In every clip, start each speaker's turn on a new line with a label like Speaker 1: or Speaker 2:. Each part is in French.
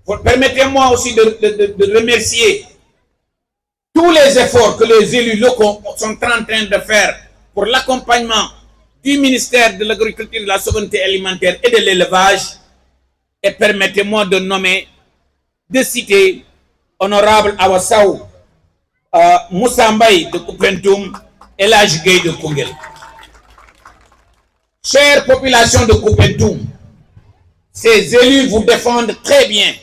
Speaker 1: Permettez-moi aussi de remercier tous les efforts que les élus locaux sont en train de faire pour l'accompagnement du ministère de l'Agriculture, de la Souveraineté alimentaire et de l'élevage. Et permettez-moi de nommer, de citer Honorable Awassaou, Moussa Mbaye de Koupentoum et Elhadji Gueye de Koungheul. Chère population de Koupentoum, ces élus vous défendent très bien.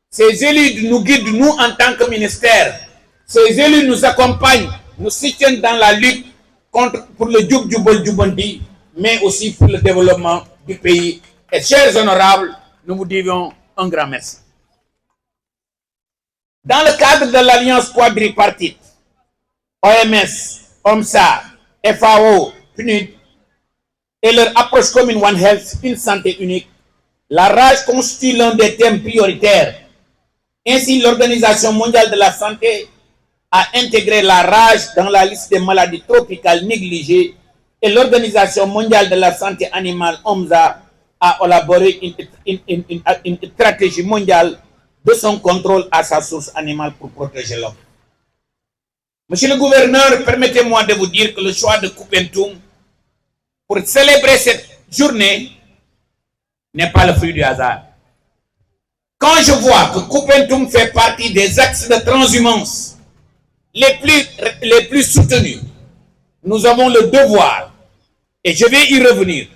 Speaker 1: Ces élus nous guident, nous, en tant que ministère. Ces élus nous accompagnent, nous soutiennent dans la lutte pour le Djoub Djoubol Djoubandi, mais aussi pour le développement du pays. Et chers honorables, nous vous disons un grand merci. Dans le cadre de l'Alliance quadripartite, OMS, OMSA, FAO, PNUD, et leur approche commune One Health, une santé unique, la rage constitue l'un des thèmes prioritaires. Ainsi, l'Organisation mondiale de la santé a intégré la rage dans la liste des maladies tropicales négligées et l'Organisation mondiale de la santé animale, OMSA, a élaboré une stratégie mondiale de son contrôle à sa source animale pour protéger l'homme. Monsieur le gouverneur, permettez-moi de vous dire que le choix de Koupentoum pour célébrer cette journée n'est pas le fruit du hasard. Quand je vois que Koupentoum fait partie des axes de transhumance les plus soutenus, nous avons le devoir, et je vais y revenir,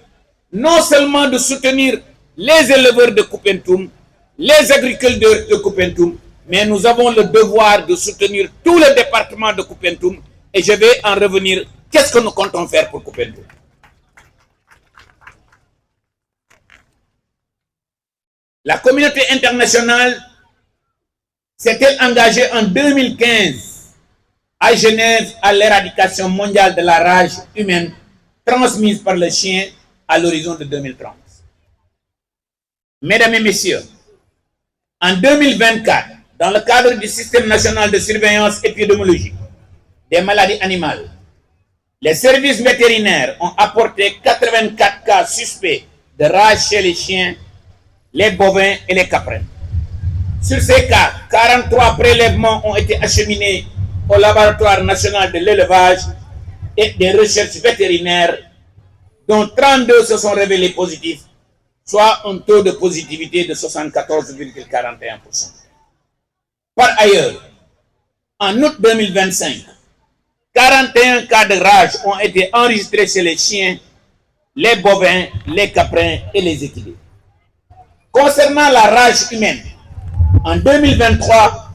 Speaker 1: non seulement de soutenir les éleveurs de Koupentoum, les agriculteurs de Koupentoum, mais nous avons le devoir de soutenir tout le département de Koupentoum, et je vais en revenir. Qu'est-ce que nous comptons faire pour Koupentoum? La communauté internationale s'est-elle engagée en 2015 à Genève à l'éradication mondiale de la rage humaine transmise par le chien à l'horizon de 2030. Mesdames et messieurs, en 2024, dans le cadre du système national de surveillance épidémiologique des maladies animales, les services vétérinaires ont apporté 84 cas suspects de rage chez les chiens, les bovins et les caprins. Sur ces cas, 43 prélèvements ont été acheminés au laboratoire national de l'élevage et des recherches vétérinaires, dont 32 se sont révélés positifs, soit un taux de positivité de 74,41%. Par ailleurs, en août 2025, 41 cas de rage ont été enregistrés chez les chiens, les bovins, les caprins et les équidés. Concernant la rage humaine, en 2023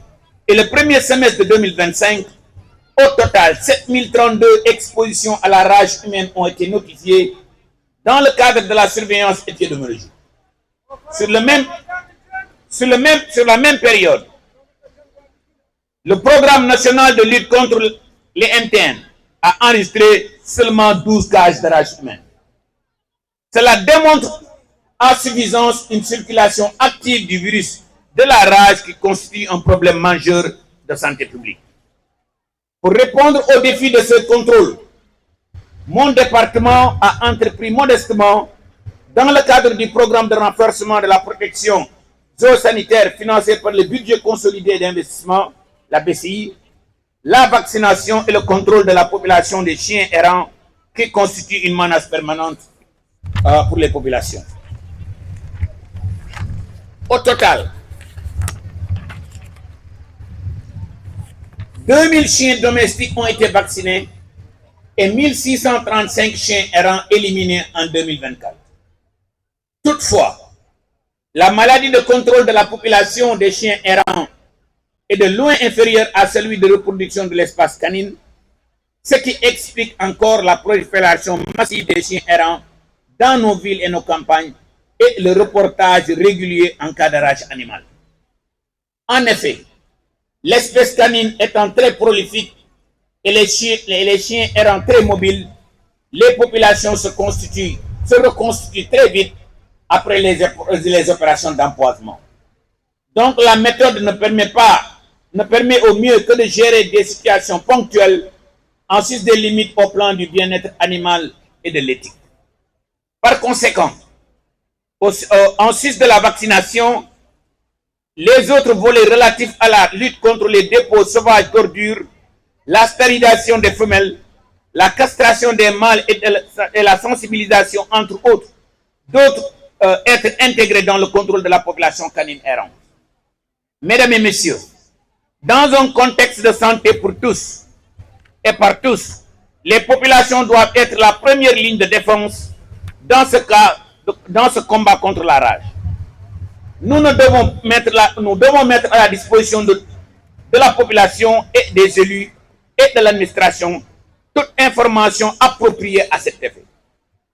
Speaker 1: et le premier semestre de 2025, au total, 7032 expositions à la rage humaine ont été notifiées dans le cadre de la surveillance épidémiologique. Sur la même période, le programme national de lutte contre les NTN a enregistré seulement 12 cas de rage humaine. Cela démontre en suffisance une circulation active du virus de la rage qui constitue un problème majeur de santé publique. Pour répondre aux défis de ce contrôle, mon département a entrepris modestement, dans le cadre du programme de renforcement de la protection zoosanitaire financé par le budget consolidé d'investissement, la BCI, la vaccination et le contrôle de la population des chiens errants qui constitue une menace permanente pour les populations. Au total, 2000 chiens domestiques ont été vaccinés et 1635 chiens errants éliminés en 2024. Toutefois, la maladie de contrôle de la population des chiens errants est de loin inférieure à celui de reproduction de l'espace canine, ce qui explique encore la prolifération massive des chiens errants dans nos villes et nos campagnes et le reportage régulier en cas de rage animale. En effet, l'espèce canine étant très prolifique et les chiens errants très mobiles, les populations se reconstituent très vite après les opérations d'empoisonnement. Donc la méthode ne permet au mieux que de gérer des situations ponctuelles en sus des limites au plan du bien-être animal et de l'éthique. Par conséquent, en sus de la vaccination, Les autres volets relatifs à la lutte contre les dépôts sauvages d'ordures, la stérilisation des femelles, la castration des mâles et la sensibilisation, entre autres, d'autres être intégrés dans le contrôle de la population canine errante. Mesdames et messieurs, dans un contexte de santé pour tous et par tous, les populations doivent être la première ligne de défense dans ce combat contre la rage. Nous devons mettre à la disposition de la population et des élus et de l'administration toute information appropriée à cet effet,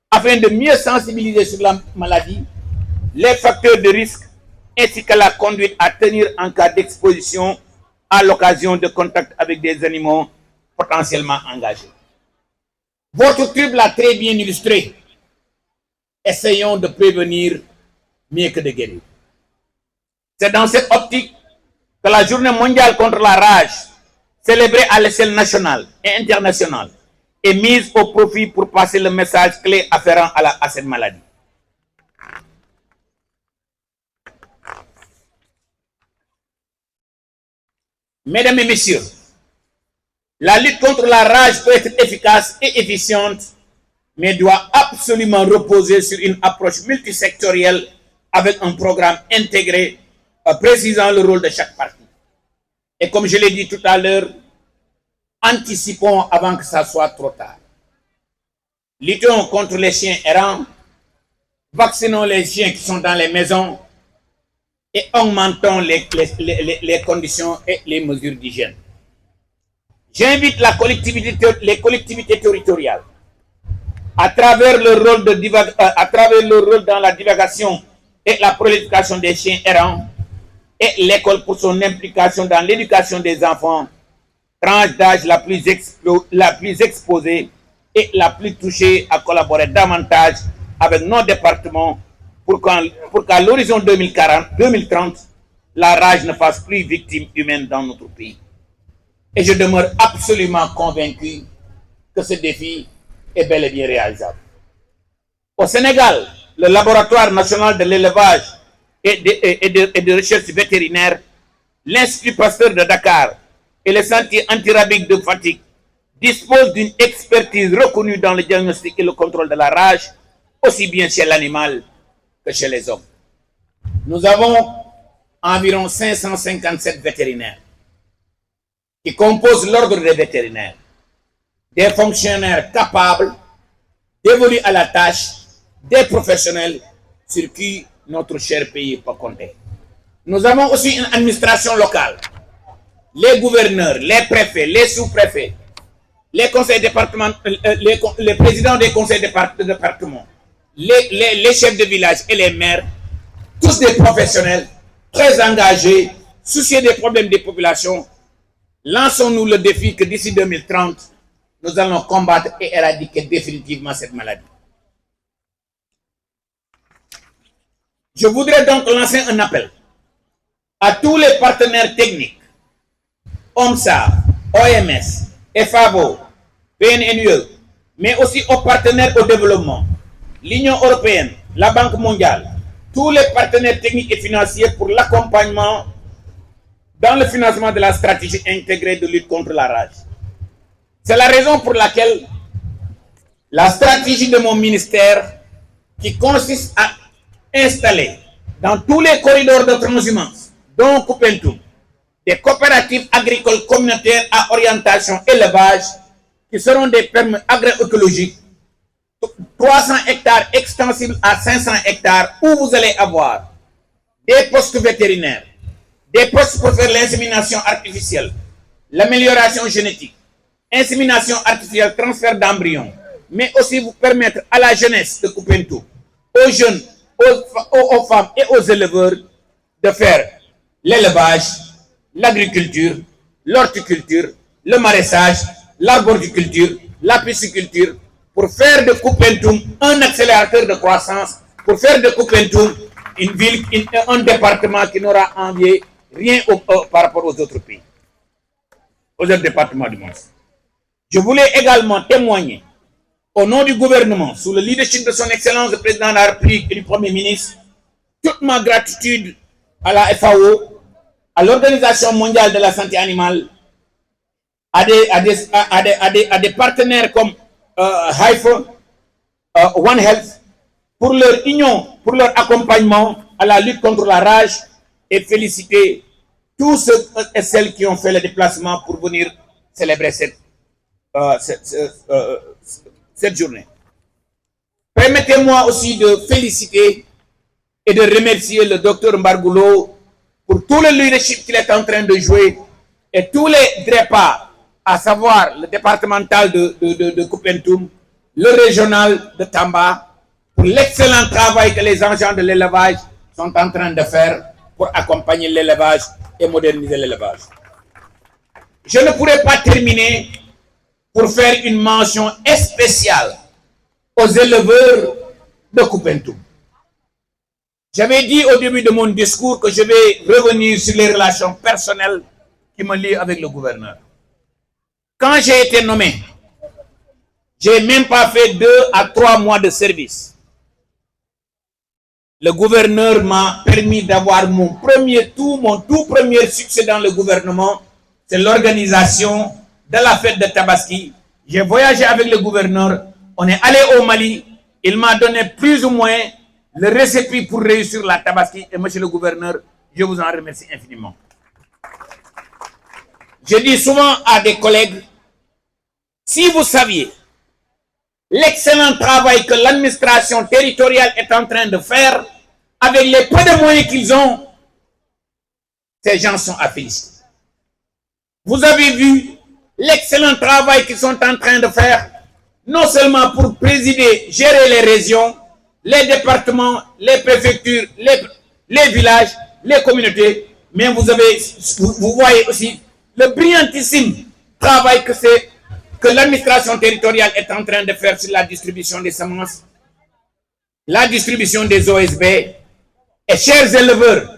Speaker 1: afin de mieux sensibiliser sur la maladie, les facteurs de risque, ainsi que la conduite à tenir en cas d'exposition à l'occasion de contact avec des animaux potentiellement engagés. Votre triple l'a très bien illustré. Essayons de prévenir mieux que de guérir. C'est dans cette optique que la Journée mondiale contre la rage, célébrée à l'échelle nationale et internationale, est mise au profit pour passer le message clé afférent à cette maladie. Mesdames et messieurs, la lutte contre la rage peut être efficace et efficiente, mais doit absolument reposer sur une approche multisectorielle avec un programme intégré précisant le rôle de chaque partie. Et comme je l'ai dit tout à l'heure, anticipons avant que ça soit trop tard. Luttons contre les chiens errants, vaccinons les chiens qui sont dans les maisons et augmentons les conditions et les mesures d'hygiène. J'invite les collectivités territoriales, à travers le rôle dans la divulgation et la prolifération des chiens errants, et l'école pour son implication dans l'éducation des enfants, tranche d'âge la plus exposée et la plus touchée, à collaborer davantage avec nos départements pour qu'à l'horizon 2030, la rage ne fasse plus victime humaine dans notre pays. Et je demeure absolument convaincu que ce défi est bel et bien réalisable. Au Sénégal, le laboratoire national de l'élevage et de recherche vétérinaire, l'Institut Pasteur de Dakar et le Centre antirabique de Fatick disposent d'une expertise reconnue dans le diagnostic et le contrôle de la rage, aussi bien chez l'animal que chez les hommes. Nous avons environ 557 vétérinaires qui composent l'ordre des vétérinaires, des fonctionnaires capables, dévolus à la tâche, des professionnels sur qui notre cher pays peut compter. Nous avons aussi une administration locale, les gouverneurs, les préfets, les sous-préfets, les conseils départementaux, les présidents des conseils départementaux, les chefs de village et les maires, tous des professionnels très engagés, soucieux des problèmes des populations. Lançons-nous le défi que d'ici 2030, nous allons combattre et éradiquer définitivement cette maladie. Je voudrais donc lancer un appel à tous les partenaires techniques, OMSA, OMS, FAO, PNNUE, mais aussi aux partenaires au développement, l'Union européenne, la Banque mondiale, tous les partenaires techniques et financiers pour l'accompagnement dans le financement de la stratégie intégrée de lutte contre la rage. C'est la raison pour laquelle la stratégie de mon ministère, qui consiste à installer dans tous les corridors de transhumance, dont Koupentoum, des coopératives agricoles communautaires à orientation élevage, qui seront des fermes agroécologiques, 300 hectares extensibles à 500 hectares, où vous allez avoir des postes vétérinaires, des postes pour faire l'insémination artificielle, l'amélioration génétique, insémination artificielle, transfert d'embryons, mais aussi vous permettre à la jeunesse de Koupentoum, aux jeunes, aux femmes et aux éleveurs de faire l'élevage, l'agriculture, l'horticulture, le maraîchage, l'arboriculture, la pisciculture, pour faire de Koupentoum un accélérateur de croissance, pour faire de Koupentoum une ville, un département qui n'aura envié rien par rapport aux autres pays, aux autres départements du monde. Je voulais également témoigner au nom du gouvernement, sous le leadership de son Excellence le Président de la République et du Premier ministre, toute ma gratitude à la FAO à l'Organisation mondiale de la santé animale, à des partenaires comme HIFO, One Health, pour leur union, pour leur accompagnement à la lutte contre la rage, et féliciter tous ceux et celles qui ont fait le déplacement pour venir célébrer cette journée. Permettez-moi aussi de féliciter et de remercier le docteur Mbargoulo pour tout le leadership qu'il est en train de jouer et tous les DREPA, à savoir le départemental de Koupentoum, le régional de Tamba, pour l'excellent travail que les agents de l'élevage sont en train de faire pour accompagner l'élevage et moderniser l'élevage. Je ne pourrais pas terminer pour faire une mention spéciale aux éleveurs de Koupentoum. J'avais dit au début de mon discours que je vais revenir sur les relations personnelles qui me lient avec le gouverneur. Quand j'ai été nommé, j'ai même pas fait 2 à 3 mois de service. Le gouverneur m'a permis d'avoir mon tout premier succès dans le gouvernement, c'est l'organisation de la fête de Tabaski. J'ai voyagé avec le gouverneur, on est allé au Mali, il m'a donné plus ou moins le récépit pour réussir la Tabaski, et monsieur le gouverneur, je vous en remercie infiniment. Je dis souvent à des collègues, si vous saviez l'excellent travail que l'administration territoriale est en train de faire, avec les peu de moyens qu'ils ont, ces gens sont à féliciter. Vous avez vu l'excellent travail qu'ils sont en train de faire, non seulement pour présider, gérer les régions, les départements, les préfectures, les villages, les communautés, mais vous voyez aussi le brillantissime travail que l'administration territoriale est en train de faire sur la distribution des semences, la distribution des OSB. Et chers éleveurs,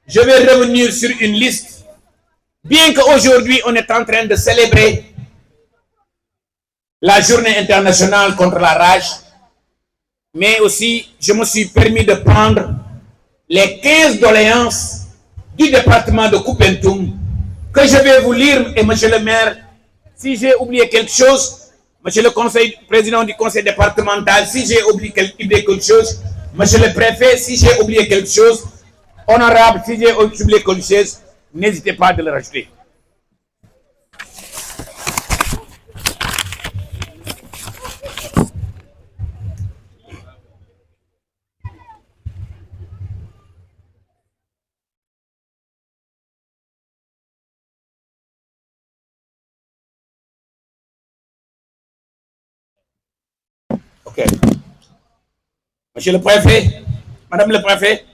Speaker 1: je vais revenir sur une liste, bien qu'aujourd'hui on est en train de célébrer la journée internationale contre la rage, mais aussi je me suis permis de prendre les 15 doléances du département de Koupentoum que je vais vous lire. Et monsieur le maire, si j'ai oublié quelque chose, monsieur le président du conseil départemental, si j'ai oublié quelque chose, monsieur le préfet, si j'ai oublié quelque chose, honorable, si j'ai oublié quelque chose, n'hésitez pas à le rajouter. Ok. Monsieur le préfet, madame le préfet,